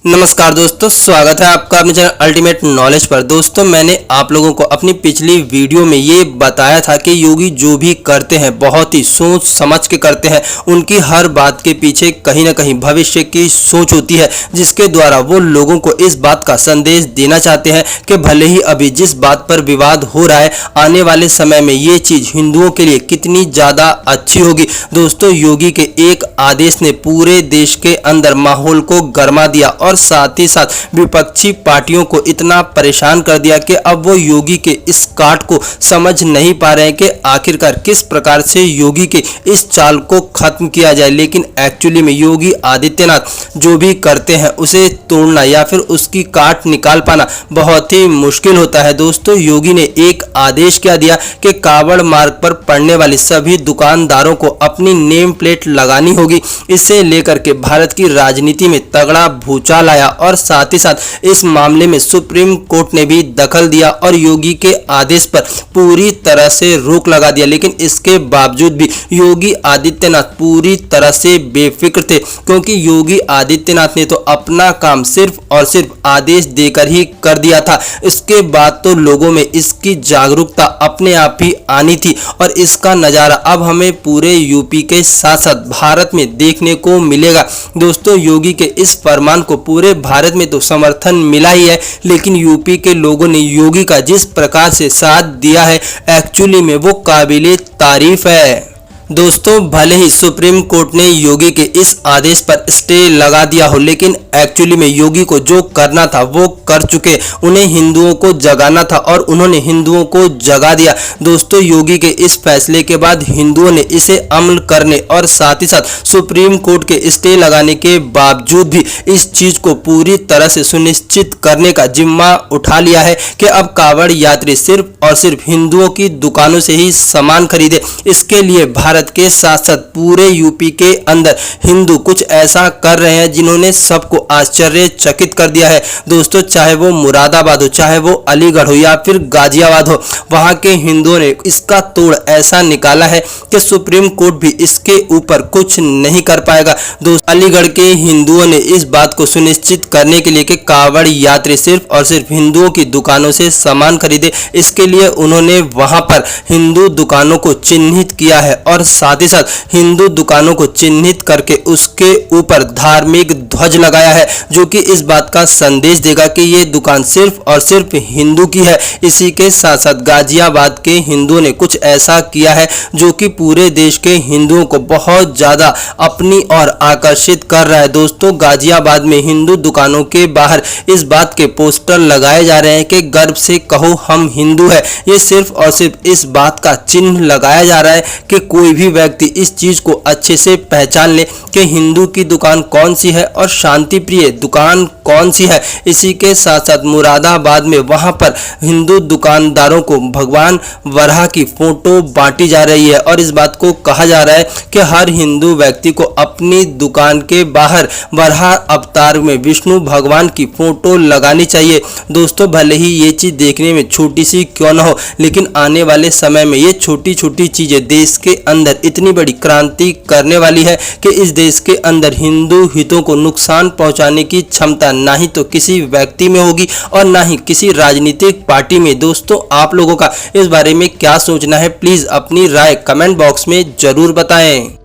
नमस्कार दोस्तों, स्वागत है आपका अपने चैनल अल्टीमेट नॉलेज पर। दोस्तों, मैंने आप लोगों को अपनी पिछली वीडियो में ये बताया था कि योगी जो भी करते हैं बहुत ही सोच समझ के करते हैं। उनकी हर बात के पीछे कहीं ना कहीं भविष्य की सोच होती है, जिसके द्वारा वो लोगों को इस बात का संदेश देना चाहते हैं कि भले ही अभी जिस बात पर विवाद हो रहा है, आने वाले समय में ये चीज़ हिंदुओं के लिए कितनी ज़्यादा अच्छी होगी। दोस्तों, योगी के एक आदेश ने पूरे देश के अंदर माहौल को गर्मा दिया और साथ ही साथ विपक्षी पार्टियों को इतना परेशान कर दिया कि अब वो योगी के इस काट को समझ नहीं पा रहे हैं कि आखिरकार किस प्रकार से योगी के इस चाल को खत्म किया जाए। लेकिन एक्चुअली में योगी आदित्यनाथ जो भी करते हैं उसे तोड़ना या फिर उसकी काट निकाल पाना बहुत ही मुश्किल होता है। दोस्तों, योगी ने एक आदेश क्या दिया कि कावड़ मार्ग पर पड़ने वाली सभी दुकानदारों को अपनी नेम प्लेट लगानी होगी। इसे लेकर के भारत की राजनीति में तगड़ा भूचाल आया और साथ ही साथ इस मामले में सुप्रीम कोर्ट ने भी दखल दिया और योगी के आदेश पर पूरी तरह से रोक लगा दिया। लेकिन इसके बावजूद भी योगी आदित्यनाथ पूरी तरह से बेफिक्र थे, क्योंकि योगी आदित्यनाथ ने तो अपना काम सिर्फ और सिर्फ आदेश देकर ही कर दिया था। इसके बाद तो लोगों में इसकी जागरूकता अपने आप ही आनी थी और इसका नज़ारा अब हमें पूरे यूपी के साथ साथ भारत में देखने को मिलेगा। दोस्तों, योगी के इस फरमान को पूरे भारत में तो समर्थन मिला ही है, लेकिन यूपी के लोगों ने योगी का जिस प्रकार से साथ दिया है, एक्चुअली में वो काबिले तारीफ है। दोस्तों, भले ही सुप्रीम कोर्ट ने योगी के इस आदेश पर स्टे लगा दिया हो, लेकिन एक्चुअली में योगी को जो करना था वो कर चुके। उन्हें हिंदुओं को जगाना था और उन्होंने हिंदुओं को जगा दिया। दोस्तों, योगी के इस फैसले के बाद हिंदुओं ने इसे अमल करने और साथ ही साथ सुप्रीम कोर्ट के स्टे लगाने के बावजूद भी इस चीज को पूरी तरह से सुनिश्चित करने का जिम्मा उठा लिया है कि अब कावड़ यात्री सिर्फ और सिर्फ हिंदुओं की दुकानों से ही सामान खरीदे। इसके लिए भारत के साथ साथ पूरे यूपी के अंदर हिंदू कुछ ऐसा कर रहे हैं जिन्होंने सबको आश्चर्यचकित कर दिया है। दोस्तों, चाहे वो मुरादाबाद हो, चाहे वो अलीगढ़ हो या फिर गाजियाबाद हो, वहां के हिंदुओं ने इसका तोड़ ऐसा निकाला है कि सुप्रीम कोर्ट भी इसके ऊपर कुछ नहीं कर पाएगा। दोस्तों, अलीगढ़ के हिंदुओं ने इस बात को सुनिश्चित करने के लिए कि कावड़ यात्री सिर्फ और सिर्फ हिंदुओं की दुकानों से सामान खरीदे, इसके लिए उन्होंने वहां पर हिंदू दुकानों को चिन्हित किया है और साथ ही साथ हिंदू दुकानों को चिन्हित करके उसके ऊपर धार्मिक ध्वज लगाया है, जो कि इस बात का संदेश देगा कि ये दुकान सिर्फ और सिर्फ हिंदू की है। इसी के साथ साथ गाजियाबाद के हिंदुओं ने कुछ ऐसा किया है जो कि पूरे देश के हिंदुओं को बहुत ज़्यादा अपनी ओर आकर्षित कर रहा है। दोस्तों, गाजियाबाद में हिंदू दुकानों के बाहर इस बात के पोस्टर लगाए जा रहे हैं कि गर्व से कहो हम हिंदू है। ये सिर्फ और सिर्फ इस बात का चिन्ह लगाया जा रहा है कि कोई भी व्यक्ति इस चीज को अच्छे से पहचान ले कि हिंदू की दुकान कौन सी है और शांति प्रिय दुकान कौन सी है। इसी के साथ साथ मुरादाबाद में वहां पर हिंदू दुकानदारों को भगवान वराह की फोटो बांटी जा रही है और इस बात को कहा जा रहा है कि हर हिंदू व्यक्ति को अपनी दुकान के बाहर वराह अवतार में विष्णु भगवान की फोटो लगानी चाहिए। दोस्तों, भले ही ये चीज देखने में छोटी सी क्यों ना हो, लेकिन आने वाले समय में ये छोटी छोटी चीजें देश के अंदर इतनी बड़ी क्रांति करने वाली है कि इस देश के अंदर हिंदू हितों को नुकसान पहुंचाने की क्षमता ना ही तो किसी व्यक्ति में होगी और ना ही किसी राजनीतिक पार्टी में। दोस्तों, आप लोगों का इस बारे में क्या सोचना है, प्लीज अपनी राय कमेंट बॉक्स में जरूर बताएं।